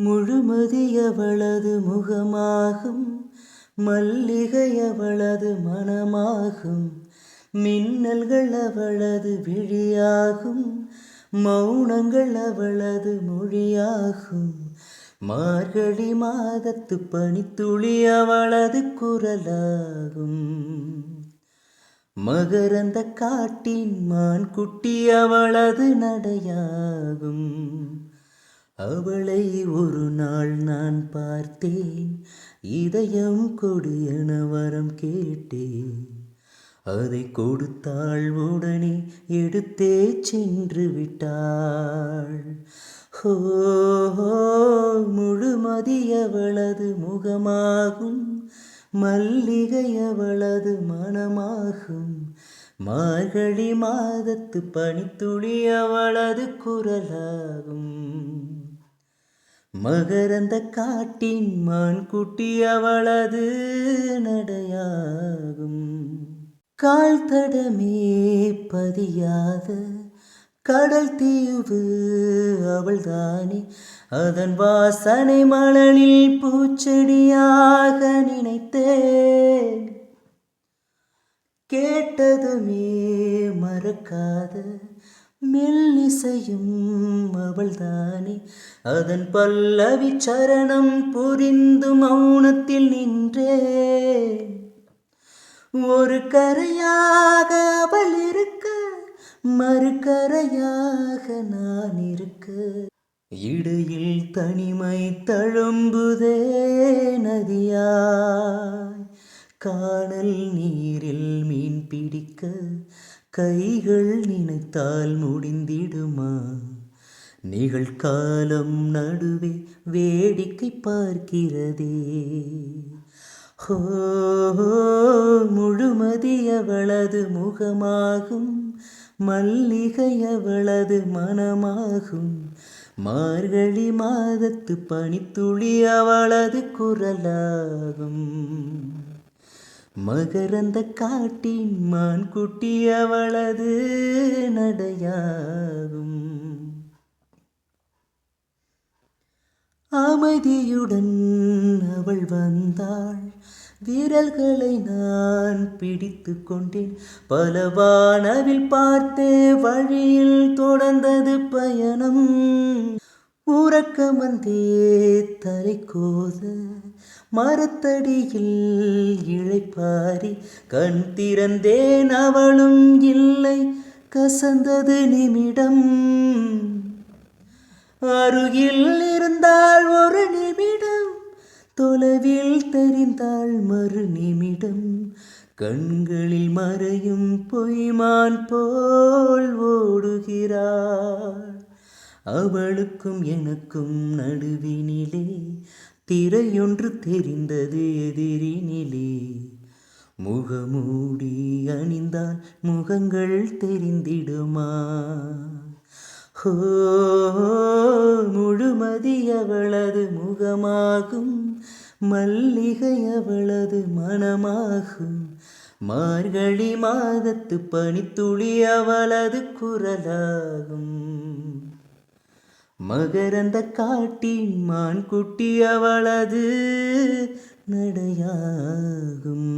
முழுமதியவளது முகமாகும், மல்லிகையவளது மனமாகும், மின்னல்கள் அவளது விழியாகும், மௌனங்கள் அவளது மொழியாகும். மார்கழி மாதத்து பனித்துளி அவளது குரலாகும். மகரந்த காட்டின் மான் குட்டி அவளது நடையாகும். அவளை ஒரு நாள் நான் பார்த்தேன், இதயம் கொடு என வரம் கேட்டேன். அதை கொடுத்தாள், உடனே எடுத்தே சென்று விட்டாள். ஹோ முழுமதி அவளது முகமாகும், மல்லிகை அவளது மனமாகும், மார்கழி மாதத்து பனித்துளி அவளது குரலாகும். மகரந்த காட்டின் மான் குட்டி அவளது நடையாகும். கால் தடமே பதியாத கடல் தீவு அவள்தானே, அதன் வாசனை மணலில் பூச்செடியாக நினைத்தேன். கேட்டதுமே மறக்காத மெல்லிசையும் அவள்தானே, அதன் பல்லவி சரணம் புரிந்து மௌனத்தில் நின்றேன். ஒரு கரையாக அவள் இருக்க, மறுகரையாக நான் இருக்க, இடையில் தனிமை தழும்புதே நதியாய். காணல் நீரில் மீன் பிடிக்க கைகள் நினைத்தால் முடிந்திடுமா? நிகழ்காலம் நடுவே வேடிக்கை பார்க்கிறதே. ஹோ முழுமதி அவளது முகமாகும், மல்லிகை அவளது மனமாகும், மார்கழி மாதத்து பனித்துளி அவளது குரலாகும். மகரந்த காட்டின் மான் குட்டி அவளது நடையாகும். அமைதியுடன் அவள் வந்தாள், விரல்களை நான் பிடித்து கொண்டேன். பல வானவில் பார்த்தே வழியில் தொடர்ந்தது பயணம். உறக்கம் வந்தே தலை கோத மரத்தடியில் இளைப்பாரி கண் திறந்தேன், அவளும் இல்லை. கசந்தது நிமிடம். அருகில் இருந்தால் ஒரு நிமிடம், தொலைவில் தெரிந்தாள் மறு நிமிடம். கண்களில் மறையும் பொய்மான் போல் ஓடுகிறாள். அவளுக்கும் எனக்கும் நடுவினிலே திரையொன்று தெரிந்தது எதிரினிலே. முகமூடி அணிந்தால் முகங்கள் தெரிந்திடுமா? ஹோ முழுமதி அவளது முகமாகும், மல்லிகை அவளது மனமாகும், மார்கழி மாதத்து பனித்துளி அவளது குரலாகும். மகரந்த காட்டின் மான் குட்டி அவளது நடையாகும்.